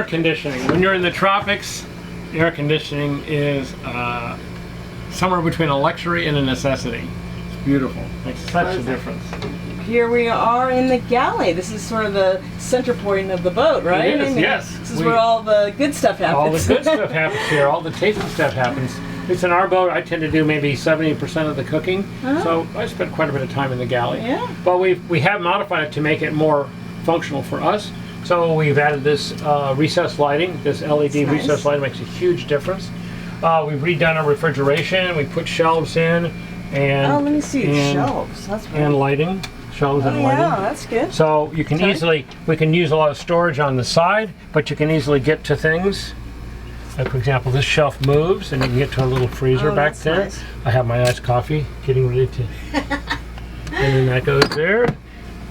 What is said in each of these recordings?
conditioning. When you're in the tropics, air conditioning is somewhere between a luxury and a necessity. It's beautiful. Makes such a difference. Here we are in the galley. This is sort of the center point of the boat, right? It is, yes. This is where all the good stuff happens. All the good stuff happens here. All the tasty stuff happens. It's in our boat. I tend to do maybe 70% of the cooking, so I spend quite a bit of time in the galley. Yeah. But we have modified it to make it more functional for us. So we've added this recessed lighting. This LED recessed lighting makes a huge difference. We've redone our refrigeration. We put shelves in, and let me see shelves. That's right. And lighting. Shelves and lighting. Yeah, that's good. So you can we can use a lot of storage on the side, but you can easily get to things. Like for example, this shelf moves, and you can get to a little freezer back there. Nice. I have my iced coffee getting ready to, and then that goes there.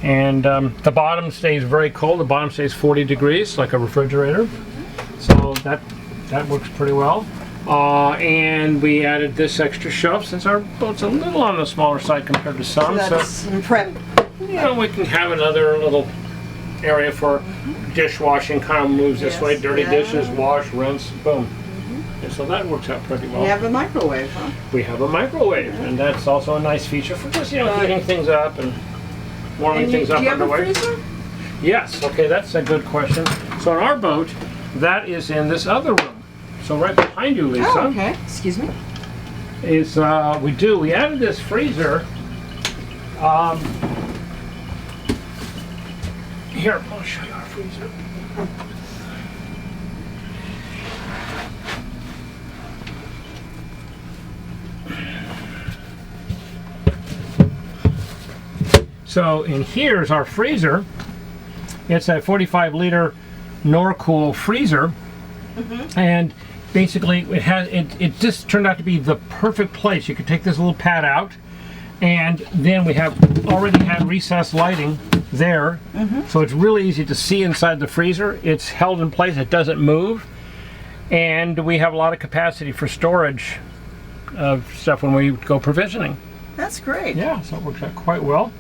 And the bottom stays very cold. The bottom stays 40 degrees, like a refrigerator. So that works pretty well. And we added this extra shelf since our boat's a little on the smaller side compared to some. So that's some prep. You know, we can have another little area for dishwashing. Kind of moves this way. Dirty dishes, wash, rinse, boom. And so that works out pretty well. You have a microwave, huh? We have a microwave, and that's also a nice feature for just heating things up and warming things up underway. Do you have a freezer? Yes. Okay, that's a good question. So on our boat, that is in this other room. So right behind you, Lisa. Oh, okay. Excuse me. Is we added this freezer. Here, I'll show you our freezer. So in here is our freezer. It's a 45-liter Norcool freezer, and basically it just turned out to be the perfect place. You could take this little pad out, and then we have already had recessed lighting there, so it's really easy to see inside the freezer. It's held in place, it doesn't move, and we have a lot of capacity for storage of stuff when we go provisioning. That's great. Yeah, so it works out quite well.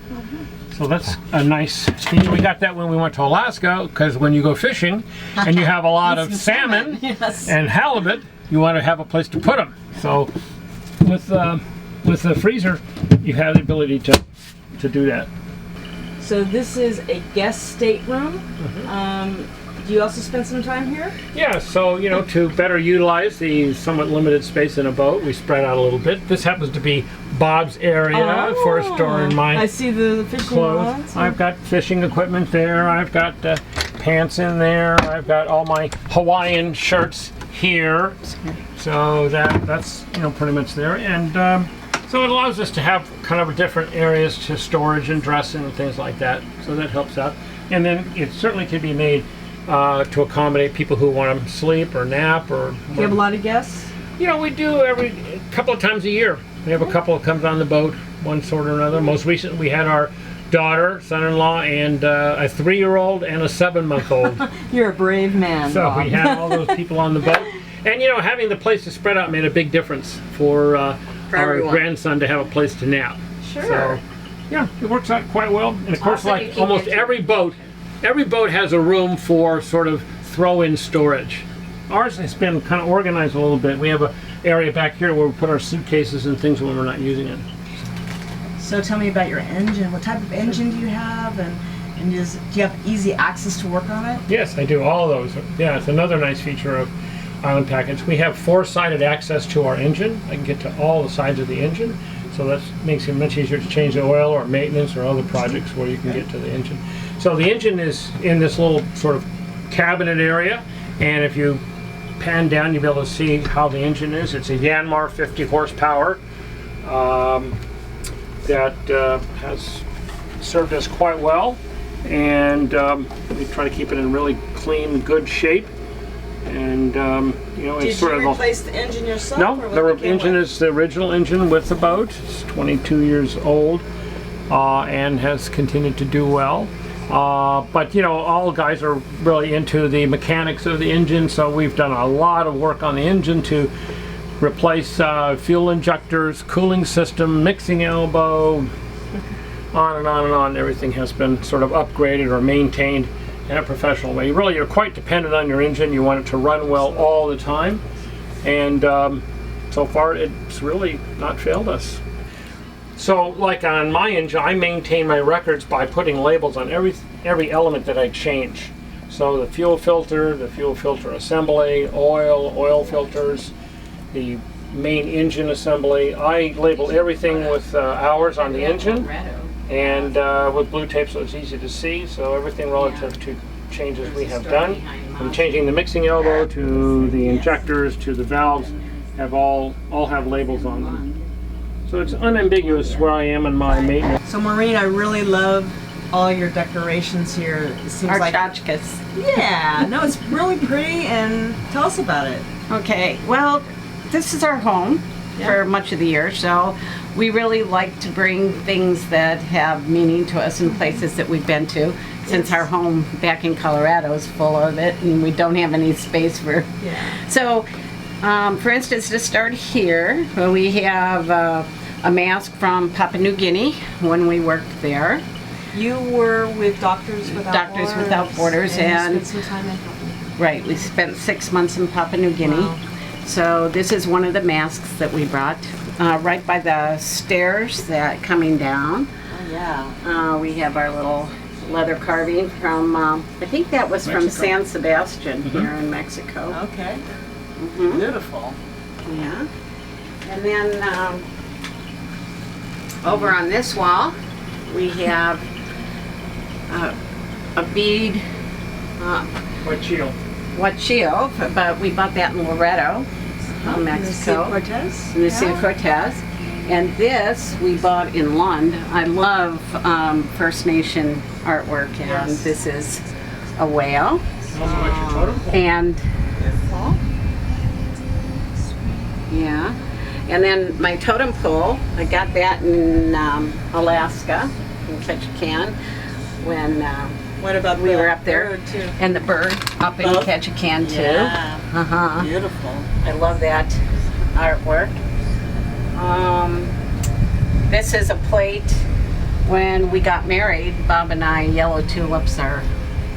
So that's a nice thing. We got that when we went to Alaska, because when you go fishing and you have a lot of salmon and halibut, you want to have a place to put them. So with the freezer, you have the ability to do that. So this is a guest stateroom. Do you also spend some time here? Yeah, so to better utilize the somewhat limited space in a boat, we spread out a little bit. This happens to be Bob's area for storing my I see the fishing clothes. rods. I've got fishing equipment there. I've got pants in there. I've got all my Hawaiian shirts here. So that's pretty much there. And so it allows us to have kind of different areas to storage and dressing and things like that. So that helps out. And then it certainly can be made to accommodate people who want to sleep or nap or. Do you have a lot of guests? We do every couple of times a year. We have a couple that comes on the boat, one sort or another. Most recently, we had our daughter, son-in-law, and a 3-year-old and a 7-month-old. You're a brave man, So Bob. we had all those people on the boat. And having the place to spread out made a big difference for our grandson to have a place to nap. Sure. So, yeah, it works out quite well. And of course, like almost every boat has a room for sort of throw-in storage. Ours has been kind of organized a little bit. We have an area back here where we put our suitcases and things when we're not using it. So tell me about your engine. What type of engine do you have, and do you have easy access to work on it? Yes, I do. All of those. Yeah, it's another nice feature of Island Package. We have 4-sided access to our engine. I can get to all the sides of the engine, so that makes it much easier to change the oil or maintenance or other projects where you can get to the engine. So the engine is in this little sort of cabinet area, and if you pan down, you'll be able to see how the engine is. It's a Yanmar 50 horsepower that has served us quite well, and we try to keep it in really clean, good shape. And it's sort of. Did you replace the engine yourself? No, the engine is the original engine with the boat. It's 22 years old and has continued to do well. But all guys are really into the mechanics of the engine, so we've done a lot of work on the engine to replace fuel injectors, cooling system, mixing elbow, on and on and on. Everything has been sort of upgraded or maintained in a professional way. Really, you're quite dependent on your engine. You want it to run well all the time, and so far it's really not failed us. So like on my engine, I maintain my records by putting labels on every element that I change. So the fuel filter assembly, oil filters, the main engine assembly. I label everything with hours on the engine, and with blue tape so it's easy to see. So everything relative to changes we have done, from changing the mixing elbow to the injectors to the valves, have all have labels on them. So it's unambiguous where I am in my maintenance. So Maureen, I really love all your decorations here. It seems Our like tchotchkes. yeah, no, it's really pretty. And tell us about it. Okay, well, this is our home for much of the year, so we really like to bring things that have meaning to us in places that we've been to, since our home back in Colorado is full of it and we don't have any space for. Yeah. So, for instance, to start here, we have a mask from Papua New Guinea when we worked there. You were with Doctors Without Borders, and you spent some time in Papua New Guinea. right, we spent 6 months in Papua New Guinea. Wow. So this is one of the masks that we brought, right by the stairs that coming down. Oh, yeah. We have our little leather carving from, I think that was from Mexico. San Sebastian here in Mexico. Okay. Mhm. Beautiful. Yeah. And then over on this wall, we have a bead huachillo, but we bought that in Loreto, Mexico. Cortez. In the Sea of Cortez. And this we bought in Lund. I love First Nation artwork, and Yes. this is a whale. Tell us about your totem pole. And Beautiful. yeah, and then my totem pole, I got that in Alaska, in Chachkies, when What about we the were up there, bird, too? and the bird up in Both? Chachkies too. Yeah. Uh-huh. Beautiful. I love that artwork. This is a plate. When we got married, Bob and I, yellow tulips are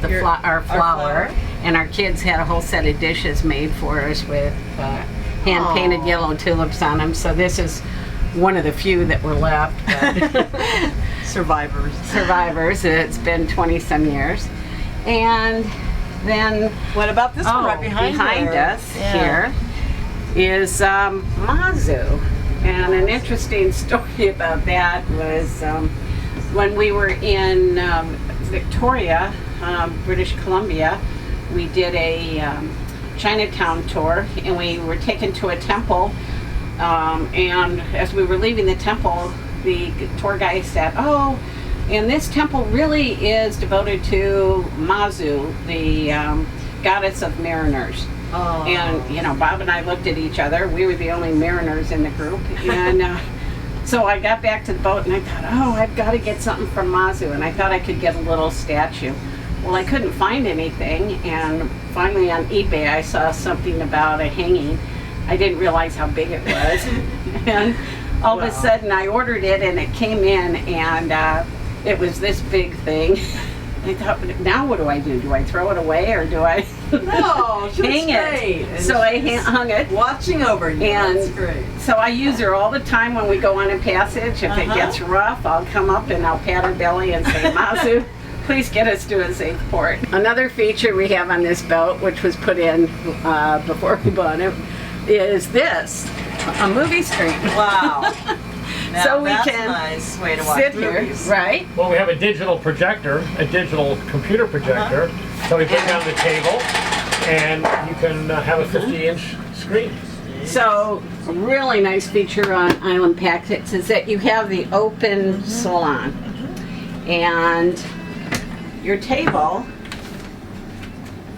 our flower, and our kids had a whole set of dishes made for us with hand-painted Aw. yellow tulips on them. So this is one of the few that were left. But Survivors. survivors. It's been 20-some years. And then What about this one right behind her? us Yeah. here is Mazu. And an interesting story about that was when we were in Victoria, British Columbia, we did a Chinatown tour, and we were taken to a temple, and as we were leaving the temple, the tour guide said, "Oh, and this temple really is devoted to Mazu, the goddess of mariners." Oh. And, you know, Bob and I looked at each other. We were the only mariners in the group. And so I got back to the boat and I thought, oh, I've got to get something from Mazu. And I thought I could get a little statue. Well, I couldn't find anything. And finally on eBay, I saw something about a hanging. I didn't realize how big it was. And all of a sudden I ordered it and it came in, and it was this big thing. I thought, now what do I do? Do I throw it away, or do I No, she hang was great. it? And So I she's hung it. watching over you. And That's great. So I use her all the time when we go on a passage. If it gets rough, I'll come up and I'll pat her belly and say, Mazu, please get us to a safe port. Another feature we have on this boat, which was put in before we bought it, is this, a movie screen. Wow. Now, So we that's can a nice way to watch Sit here, movies. right? Well, we have a digital projector, a digital computer projector. So we put it on the table, and you can have a 50-inch screen. So, a really nice feature on Island Packets is that you have the open salon. And your table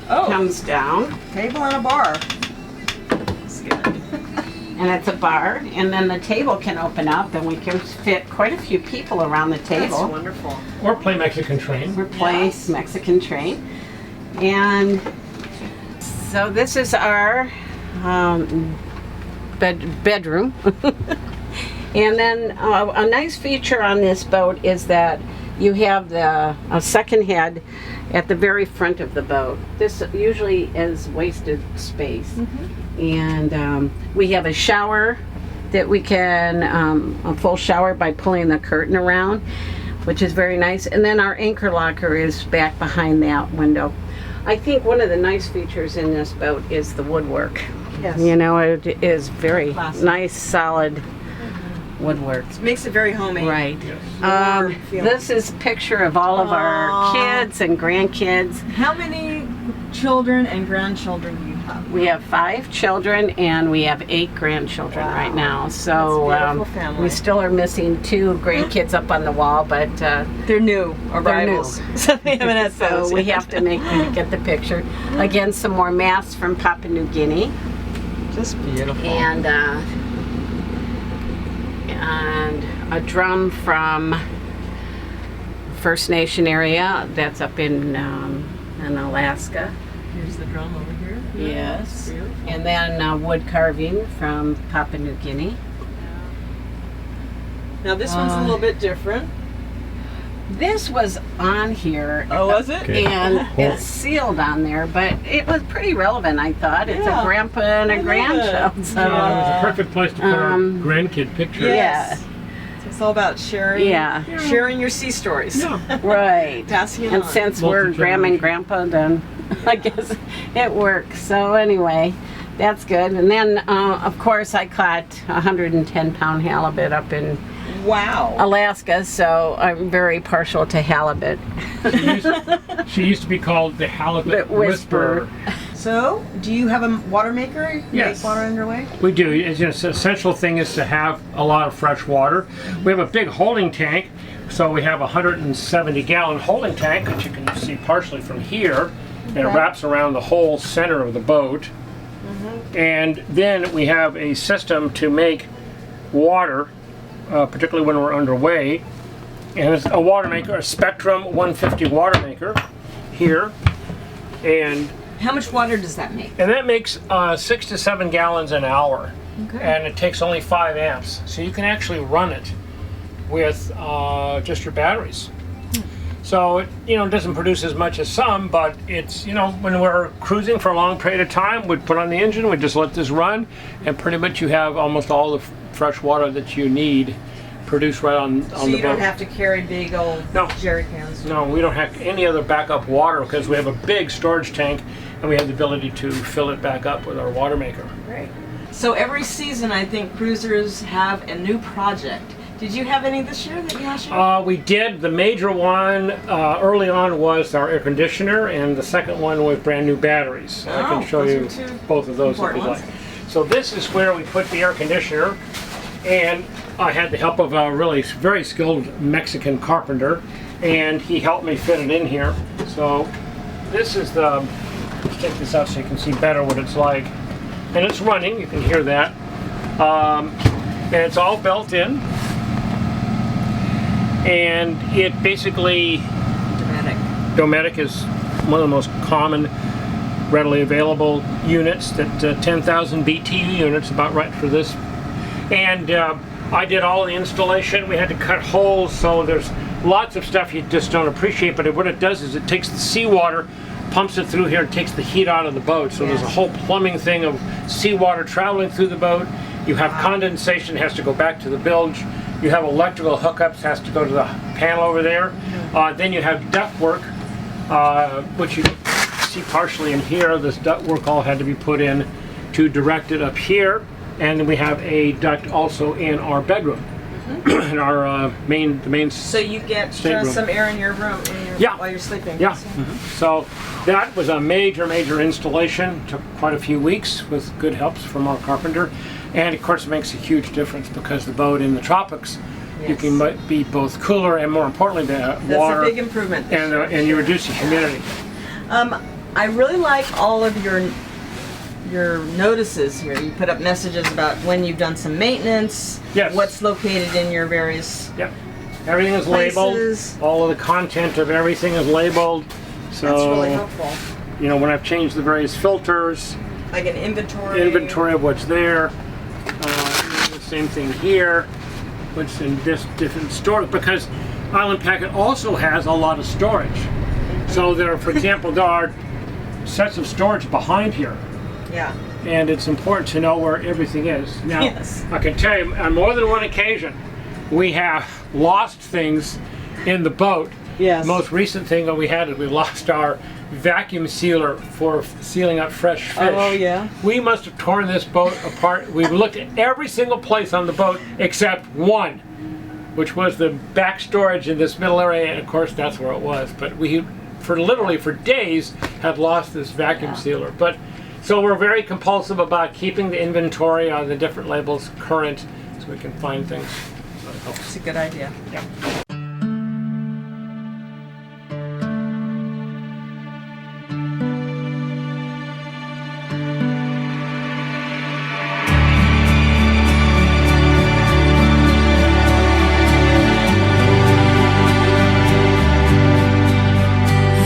Oh, comes down, table and a bar. That's good. and it's a bar, and then the table can open up, and we can fit quite a few people around the That's table. wonderful. Or play Mexican Train. Replace Mexican Train. And so this is our bedroom. And then a nice feature on this boat is that you have the second head, at the very front of the boat. This usually is wasted space. And we have a shower that we can, a full shower by pulling the curtain around, which is very nice. And then our anchor locker is back behind that window. I think one of the nice features in this boat is the woodwork. Yes. You know, it is very Classic. nice, solid woodwork. It makes it very homey. Right. Warm feeling. This is a picture of all of our Aw. kids and grandkids. How many children and grandchildren do you have? We have 5 children and we have 8 grandchildren Wow. right now. So That's a beautiful family. we still are missing 2 grandkids up on the wall, but They're new arrivals. So we haven't had so those we yet. have to get the picture. Again, some more masks from Papua New Guinea. Just beautiful. And a drum from First Nation area that's up in Alaska. Here's the drum over here. Yes. Beautiful. And then wood carving from Papua New Guinea. Now this one's a little bit different. This was on here. Oh, was it? Okay. And it's sealed on there, but it was pretty relevant, I thought. It's Yeah. a grandpa and I a love grandchild. it. So It was a perfect place to put our grandkid picture. Yes. So it's all about sharing. Yeah. Sharing your sea stories. Yeah. Right. Passing it And on. since we're grandma and Multi-generation. grandpa, then I guess it works. So anyway, that's good. And then, of course, I caught a 110-pound halibut up in Wow. Alaska, so I'm very partial to halibut. She used to be called the halibut The whisperer. whisperer. So, do you have a water maker? You Yes. make water underway? We do. It's, an essential thing is to have a lot of fresh water. We have a big holding tank, so we have a 170-gallon holding tank that you can see partially from here, and it wraps around the whole center of the boat. And then we have a system to make water, particularly when we're underway. And it's a water maker, a Spectrum 150 water maker here. And How much water does that make? that makes 6 to 7 gallons an hour. Okay. And it takes only 5 amps. So you can actually run it with just your batteries. So it doesn't produce as much as some, but it's, when we're cruising for a long period of time, we'd put on the engine, we'd just let this run, and pretty much you have almost all the fresh water that you need produced right on So the you boat. don't have to carry big old No. jerry cans. No, we don't have any other backup water because we have a big storage tank and we have the ability to fill it back up with our water maker. Great. So every season, I think cruisers have a new project. Did you have any this year that you want to share? We did. The major one early on was our air conditioner, and the second one was brand new batteries. I can show those you are two both of those if important you'd ones. like. So this is where we put the air conditioner, and I had the help of a really very skilled Mexican carpenter, and he helped me fit it in here. So this is the, let's take this out so you can see better what it's like. And it's running, you can hear that. And it's all built in. And it basically, Dometic is one of the most common, readily available units, that 10,000 BTU units, about right for this. And I did all the installation. We had to cut holes, so there's lots of stuff you just don't appreciate, but what it does is it takes the seawater, pumps it through here, and takes the heat out of the boat. So there's a whole plumbing thing of seawater traveling through the boat. You have condensation, has to go back to the bilge. You have electrical hookups, has to go to the panel over there. Then you have ductwork, which you see partially in here. This ductwork all had to be put in to direct it up here. And then we have a duct also in our bedroom, in our main. So you get Stateroom. some air in your room while you're sleeping. Yeah. So that was a major installation. Took quite a few weeks with good helps from our carpenter. And of course it makes a huge difference because the boat in the tropics, you can be both cooler and more importantly the water. That's a big improvement. This year. And you reduce the humidity. I really like all of your notices here. You put up messages about when you've done some maintenance, Yes. what's located in your various Yep. Everything is places. labeled. All of the content of everything is labeled. So That's really helpful. when I've changed the various filters, Like an inventory. of what's there. The same thing here, what's in this different storage, because Island Packet also has a lot of storage. So there, for example, there are sets of storage behind here, Yeah. and it's important to know where everything is. Now, Yes. I can tell you, on more than one occasion, we have lost things in the boat. Yes. The most recent thing that we had is we lost our vacuum sealer for sealing up fresh fish. Oh, yeah. We must have torn this boat apart. We've looked at every single place on the boat except one, which was the back storage in this middle area, and of course that's where it was. But we, literally for days, had lost this vacuum sealer. But so we're very compulsive about keeping the inventory on the different labels current, so we can find things. So it helps. It's a good idea. Yeah.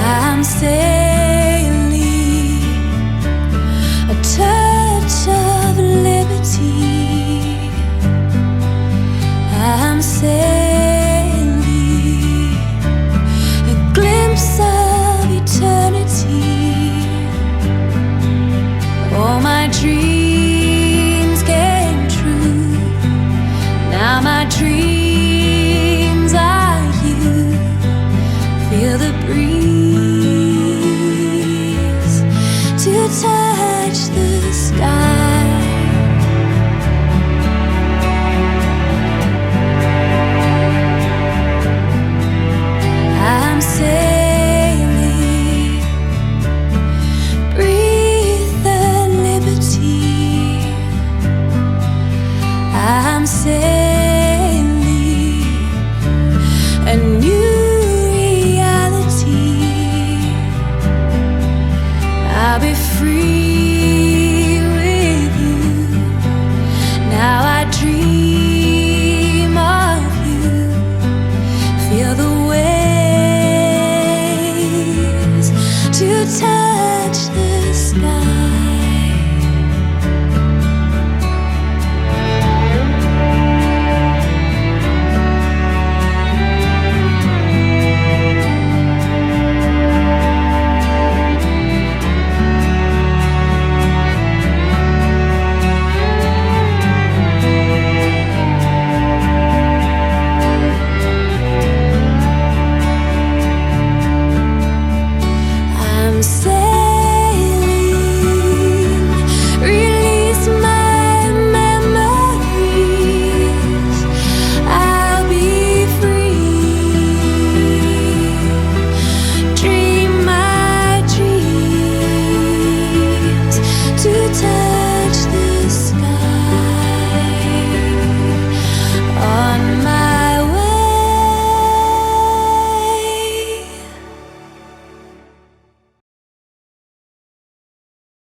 I'm sailing, a touch of liberty.